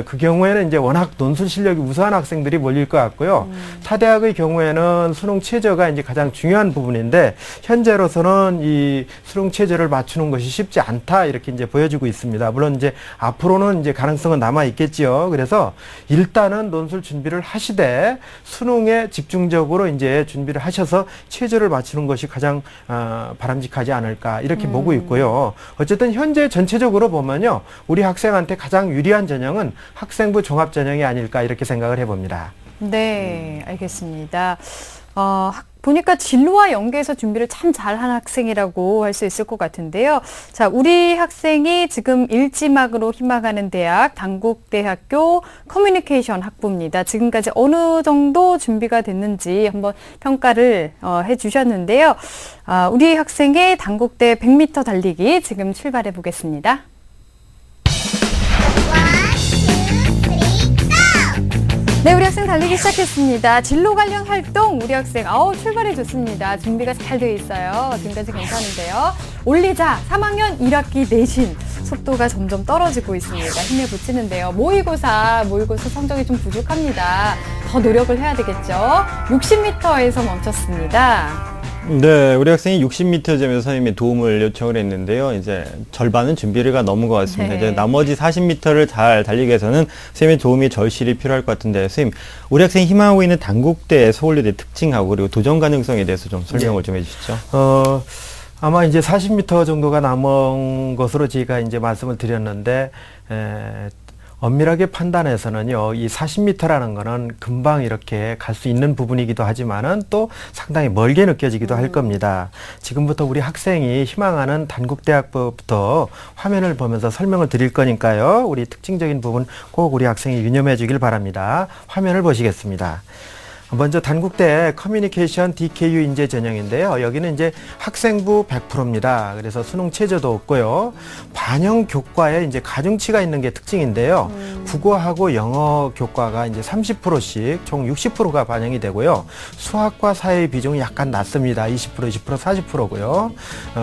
그 경우에는 이제 워낙 논술 실력이 우수한 학생들이 몰릴 것 같고요. 타대학의 경우에는 수능 최저가 이제 가장 중요한 부분인데 현재로서는 이 수능 최저를 맞추는 것이 쉽지 않다 이렇게 이제 보여지고 있습니다. 물론 이제 앞으로는 이제 가능성은 남아 있겠지요. 그래서 일단은 논술 준비를 하시되 수능에 집중적으로 이제 준비를 하셔서 최저를 맞추는 것이 가장 바람직하지 않을까 이렇게 보고 있고요. 어쨌든 현재 전체적으로 보면요, 우리 학생한테 가장 유리한 전형은 학생부 종합 전형이 아닐까 이렇게 생각을 해봅니다. 네, 알겠습니다. 보니까 진로와 연계해서 준비를 참 잘한 학생이라고 할 수 있을 것 같은데요. 자, 우리 학생이 지금 일지막으로 희망하는 대학, 단국대학교 커뮤니케이션 학부입니다. 지금까지 어느 정도 준비가 됐는지 한번 평가를 해주셨는데요. 우리 학생의 단국대 100m 달리기 지금 출발해 보겠습니다. 네, 우리 학생 달리기 시작했습니다. 진로 관련 활동 우리 학생 출발해 좋습니다. 준비가 잘 되어 있어요. 지금까지 괜찮은데요. 올리자 3학년 1학기 내신 속도가 점점 떨어지고 있습니다. 힘에 부치는데요. 모의고사 성적이 좀 부족합니다. 더 노력을 해야 되겠죠. 60m에서 멈췄습니다. 네, 우리 학생이 60m점에서 선생님의 도움을 요청을 했는데요. 이제 절반은 준비가 넘은 것 같습니다. 네. 이제 나머지 40m를 잘 달리기 위해서는 선생님의 도움이 절실히 필요할 것 같은데, 선생님, 우리 학생이 희망하고 있는 단국대 서울여대 특징하고 그리고 도전 가능성에 대해서 좀 설명을 좀 해주시죠. 아마 이제 40m 정도가 남은 것으로 제가 이제 말씀을 드렸는데, 엄밀하게 판단해서는요, 이 40m라는 거는 금방 이렇게 갈 수 있는 부분이기도 하지만은 또 상당히 멀게 느껴지기도 할 겁니다. 지금부터 우리 학생이 희망하는 단국대학부터 화면을 보면서 설명을 드릴 거니까요, 우리 특징적인 부분 꼭 우리 학생이 유념해 주길 바랍니다. 화면을 보시겠습니다. 먼저 단국대 커뮤니케이션 DKU 인재 전형인데요. 여기는 이제 학생부 100%입니다. 그래서 수능 최저도 없고요. 반영 교과에 이제 가중치가 있는 게 특징인데요. 국어하고 영어 교과가 이제 30%씩 총 60%가 반영이 되고요. 수학과 사회의 비중이 약간 낮습니다. 20%, 20%, 40%고요.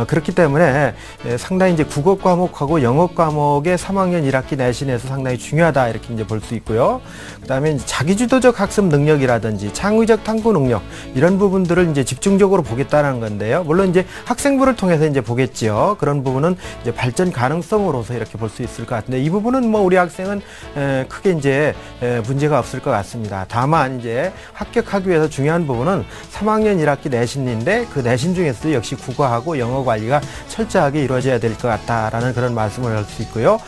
그렇기 때문에 상당히 이제 국어 과목하고 영어 과목의 3학년 1학기 내신에서 상당히 중요하다 이렇게 이제 볼 수 있고요. 그다음에 자기주도적 학습 능력이라든지 창의적 탐구 능력 이런 부분들을 이제 집중적으로 보겠다는 건데요. 물론 이제 학생부를 통해서 이제 보겠지요. 그런 부분은 이제 발전 가능성으로서 이렇게 볼 수 있을 것 같은데 이 부분은 뭐 우리 학생은 크게 이제 문제가 없을 것 같습니다. 다만 이제 합격하기 위해서 중요한 부분은 3학년 1학기 내신인데 그 내신 중에서도 역시 국어하고 영어 관리가 철저하게 이루어져야 될 것 같다라는 그런 말씀을 할 수 있고요.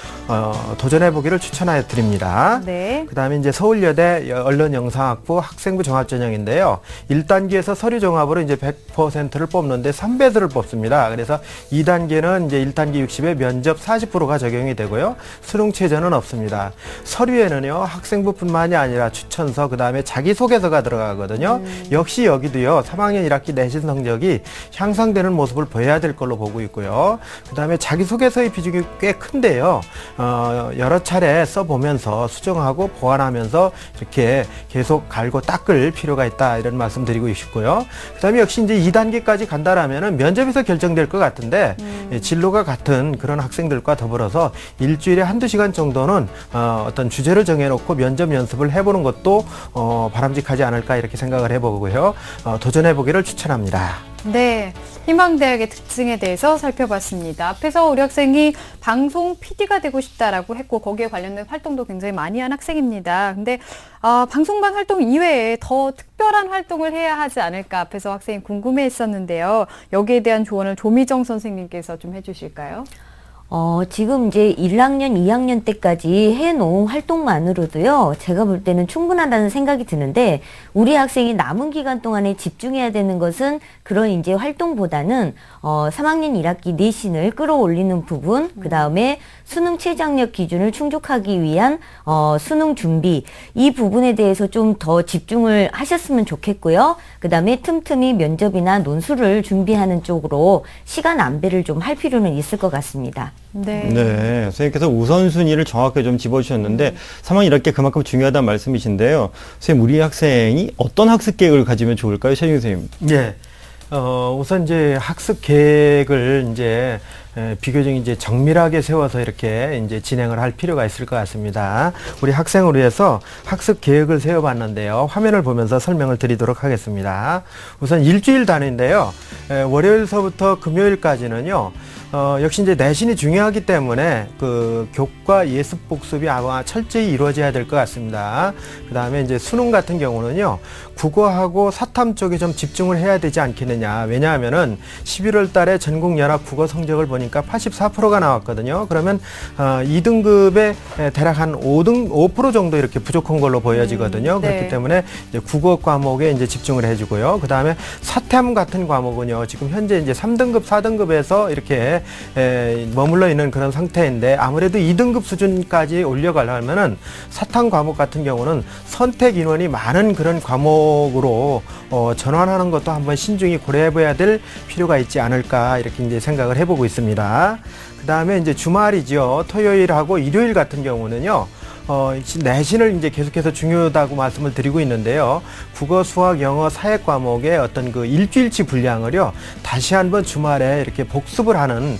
도전해 보기를 추천해 드립니다. 네. 그다음에 이제 서울여대 언론영상학부 학생부 종합전형인데요. 1단계에서 서류 종합으로 이제 100%를 뽑는데 3배수를 뽑습니다. 그래서 2단계는 이제 1단계 60에 면접 40%가 적용이 되고요. 수능 최저는 없습니다. 서류에는요, 학생부뿐만이 아니라 추천서, 그다음에 자기소개서가 들어가거든요. 역시 여기도요, 3학년 1학기 내신 성적이 향상되는 모습을 보여야 될 걸로 보고 있고요. 그다음에 자기소개서의 비중이 꽤 큰데요. 여러 차례 써보면서 수정하고 보완하면서 이렇게 계속 갈고 닦을 필요가 있다, 이런 말씀 드리고 싶고요. 그다음에 역시 이제 2단계까지 간다라면은 면접에서 결정될 것 같은데 진로가 같은 그런 학생들과 더불어서 일주일에 한두 시간 정도는 어떤 주제를 정해놓고 면접 연습을 해보는 것도 바람직하지 않을까 이렇게 생각을 해보고요. 도전해보기를 추천합니다. 네, 희망대학의 특징에 대해서 살펴봤습니다. 앞에서 우리 학생이 방송 PD가 되고 싶다라고 했고 거기에 관련된 활동도 굉장히 많이 한 학생입니다. 근데 방송반 활동 이외에 더 특별한 활동을 해야 하지 않을까 앞에서 학생이 궁금해했었는데요. 여기에 대한 조언을 조미정 선생님께서 좀 해주실까요? 지금 이제 1학년, 2학년 때까지 해놓은 활동만으로도요, 제가 볼 때는 충분하다는 생각이 드는데, 우리 학생이 남은 기간 동안에 집중해야 되는 것은 그런 이제 활동보다는, 3학년 1학기 내신을 끌어올리는 부분, 그 다음에 수능 최저학력 기준을 충족하기 위한, 수능 준비, 이 부분에 대해서 좀 더 집중을 하셨으면 좋겠고요. 그 다음에 틈틈이 면접이나 논술을 준비하는 쪽으로 시간 안배를 좀 할 필요는 있을 것 같습니다. 네. 네, 선생님께서 우선순위를 정확하게 좀 집어주셨는데 3학년 1학기 그만큼 중요하다는 말씀이신데요. 선생님, 우리 학생이 어떤 학습 계획을 가지면 좋을까요, 최준 선생님? 예. 우선 이제 학습 계획을 이제 비교적 이제 정밀하게 세워서 이렇게 이제 진행을 할 필요가 있을 것 같습니다. 우리 학생을 위해서 학습 계획을 세워봤는데요. 화면을 보면서 설명을 드리도록 하겠습니다. 우선 일주일 단위인데요. 월요일서부터 금요일까지는요. 역시 이제 내신이 중요하기 때문에 그 교과 예습 복습이 아마 철저히 이루어져야 될 것 같습니다. 그 다음에 이제 수능 같은 경우는요, 국어하고 사탐 쪽에 좀 집중을 해야 되지 않겠느냐. 왜냐하면은 11월 달에 전국연합 국어 성적을 보니까 84%가 나왔거든요. 그러면 2등급에 대략 한 5% 정도 이렇게 부족한 걸로 보여지거든요. 네. 그렇기 때문에 이제 국어 과목에 이제 집중을 해주고요. 그 다음에 사탐 같은 과목은요, 지금 현재 이제 3등급, 4등급에서 이렇게 머물러 있는 그런 상태인데, 아무래도 2등급 수준까지 올려가려면은 사탐 과목 같은 경우는 선택 인원이 많은 그런 과목으로 전환하는 것도 한번 신중히 고려해봐야 될 필요가 있지 않을까, 이렇게 이제 생각을 해보고 있습니다. 그 다음에 이제 주말이죠. 토요일하고 일요일 같은 경우는요, 내신을 이제 계속해서 중요하다고 말씀을 드리고 있는데요. 국어, 수학, 영어, 사회 과목의 어떤 그 일주일치 분량을요, 다시 한번 주말에 이렇게 복습을 하는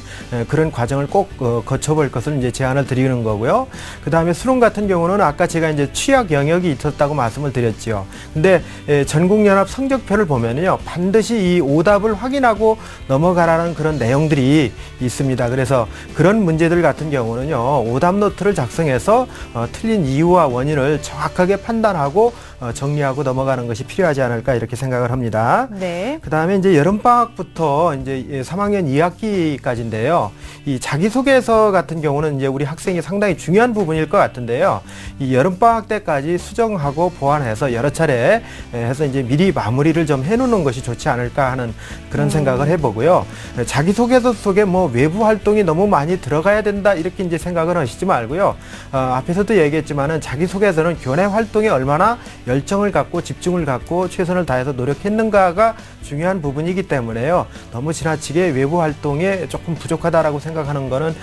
그런 과정을 꼭 거쳐볼 것을 이제 제안을 드리는 거고요. 그 다음에 수능 같은 경우는 아까 제가 이제 취약 영역이 있었다고 말씀을 드렸지요. 근데 전국연합 성적표를 보면요, 반드시 이 오답을 확인하고 넘어가라는 그런 내용들이 있습니다. 그래서 그런 문제들 같은 경우는요, 오답 노트를 작성해서 틀린 이유와 원인을 정확하게 판단하고 정리하고 넘어가는 것이 필요하지 않을까, 이렇게 생각을 합니다. 네. 그 다음에 이제 여름방학부터 이제 3학년 2학기까지인데요. 이 자기소개서 같은 경우는 이제 우리 학생이 상당히 중요한 부분일 것 같은데요. 이 여름방학 때까지 수정하고 보완해서 여러 차례 해서 이제 미리 마무리를 좀 해놓는 것이 좋지 않을까 하는 그런 생각을 해보고요. 자기소개서 속에 뭐 외부 활동이 너무 많이 들어가야 된다, 이렇게 이제 생각을 하시지 말고요. 앞에서도 얘기했지만은 자기소개서는 교내 활동에 얼마나 열정을 갖고 집중을 갖고 최선을 다해서 노력했는가가 중요한 부분이기 때문에요. 너무 지나치게 외부 활동에 조금 부족하다라고 생각하는 거는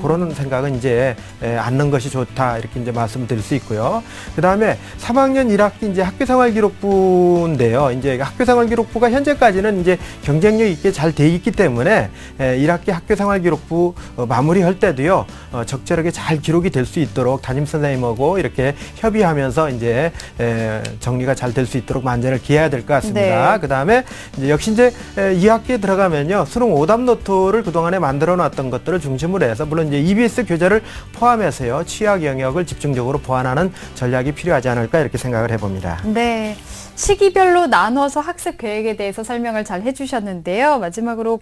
그런 생각은 이제 않는 것이 좋다, 이렇게 이제 말씀드릴 수 있고요. 그 다음에 3학년 1학기 이제 학교생활기록부인데요. 이제 학교생활기록부가 현재까지는 이제 경쟁력 있게 잘 돼 있기 때문에 1학기 학교생활기록부 마무리할 때도요, 적절하게 잘 기록이 될 수 있도록 담임 선생님하고 이렇게 협의하면서 이제 정리가 잘 될 수 있도록 만전을 기해야 될 것 같습니다. 네. 그다음에 역시 이제 2학기에 들어가면요. 수능 오답 노트를 그동안에 만들어 놨던 것들을 중심으로 해서 물론 이제 EBS 교재를 포함해서요. 취약 영역을 집중적으로 보완하는 전략이 필요하지 않을까 이렇게 생각을 해봅니다. 네. 시기별로 나눠서 학습 계획에 대해서 설명을 잘 해주셨는데요. 마지막으로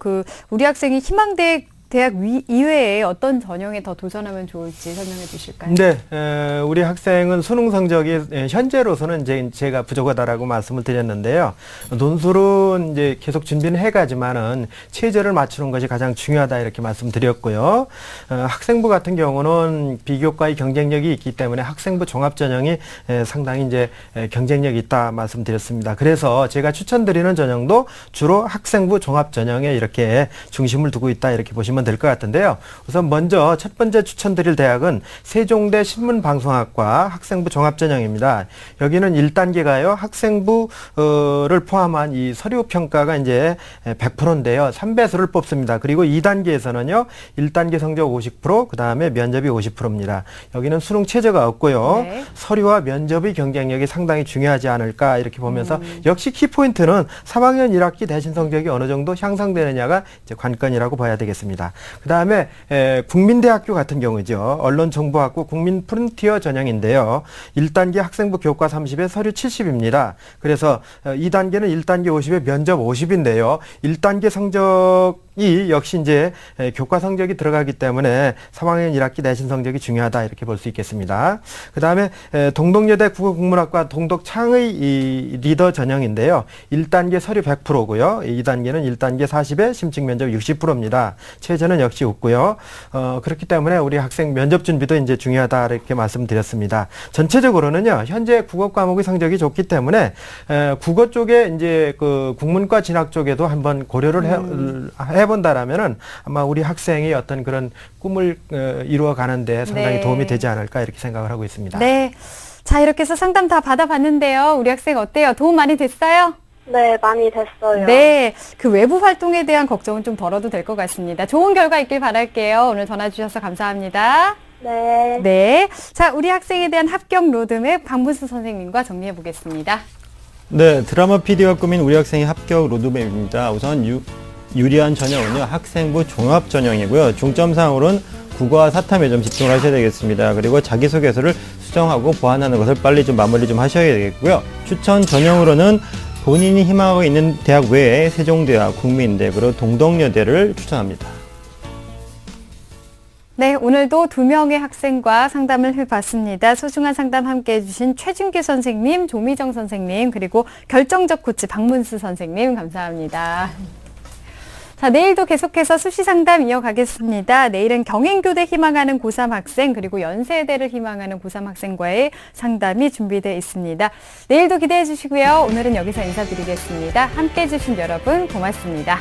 우리 학생이 희망대 대학 이외에 어떤 전형에 더 도전하면 좋을지 설명해 주실까요? 네, 우리 학생은 수능 성적이 현재로서는 이제 제가 부족하다라고 말씀을 드렸는데요. 논술은 이제 계속 준비는 해가지만은 체제를 맞추는 것이 가장 중요하다 이렇게 말씀드렸고요. 학생부 같은 경우는 비교과의 경쟁력이 있기 때문에 학생부 종합 전형이 상당히 이제 경쟁력이 있다 말씀드렸습니다. 그래서 제가 추천드리는 전형도 주로 학생부 종합 전형에 이렇게 중심을 두고 있다 이렇게 보시면 될 것 같은데요. 우선 먼저 첫 번째 추천드릴 대학은 세종대 신문방송학과 학생부 종합전형입니다. 여기는 1단계가요. 학생부를 포함한 이 서류평가가 이제 100%인데요. 3배수를 뽑습니다. 그리고 2단계에서는요. 1단계 성적 50%, 그 다음에 면접이 50%입니다. 여기는 수능 체제가 없고요. 네. 서류와 면접의 경쟁력이 상당히 중요하지 않을까 이렇게 보면서 역시 키포인트는 3학년 1학기 대신 성적이 어느 정도 향상되느냐가 이제 관건이라고 봐야 되겠습니다. 그 다음에 국민대학교 같은 경우죠. 언론정보학부 국민프론티어 전형인데요. 1단계 학생부 교과 30에 서류 70입니다. 그래서 2단계는 1단계 50에 면접 50인데요. 1단계 성적이 역시 이제 교과 성적이 들어가기 때문에 3학년 1학기 내신 성적이 중요하다 이렇게 볼 수 있겠습니다. 그 다음에 동덕여대 국어국문학과 동덕창의 이 리더 전형인데요. 1단계 서류 100%고요. 2단계는 1단계 40에 심층 면접 60%입니다. 체제는 역시 없고요. 그렇기 때문에 우리 학생 면접 준비도 이제 중요하다 이렇게 말씀드렸습니다. 전체적으로는요. 현재 국어 과목의 성적이 좋기 때문에 국어 쪽에 이제 그 국문과 진학 쪽에도 한번 고려를 해본다라면은 아마 우리 학생이 어떤 그런 꿈을 이루어 가는데 상당히 네. 도움이 되지 않을까 이렇게 생각을 하고 있습니다. 네. 자, 이렇게 해서 상담 다 받아봤는데요. 우리 학생 어때요? 도움 많이 됐어요? 네, 많이 됐어요. 네. 그 외부 활동에 대한 걱정은 좀 덜어도 될 것 같습니다. 좋은 결과 있길 바랄게요. 오늘 전화 주셔서 감사합니다. 네. 네. 자, 우리 학생에 대한 합격 로드맵 박문수 선생님과 정리해 보겠습니다. 네, 드라마 PD가 꾸민 우리 학생의 합격 로드맵입니다. 우선 유리한 전형은요, 학생부 종합 전형이고요. 중점사항으로는 국어와 사탐에 좀 집중을 하셔야 되겠습니다. 그리고 자기소개서를 수정하고 보완하는 것을 빨리 좀 마무리 좀 하셔야 되겠고요. 추천 전형으로는 본인이 희망하고 있는 대학 외에 세종대와 국민대 그리고 동덕여대를 추천합니다. 네, 오늘도 2명의 학생과 상담을 해봤습니다. 소중한 상담 함께 해주신 최준규 선생님, 조미정 선생님, 그리고 결정적 코치 박문수 선생님 감사합니다. 자, 내일도 계속해서 수시 상담 이어가겠습니다. 내일은 경행교대 희망하는 고3 학생 그리고 연세대를 희망하는 고3 학생과의 상담이 준비되어 있습니다. 내일도 기대해 주시고요. 오늘은 여기서 인사드리겠습니다. 함께 해주신 여러분 고맙습니다.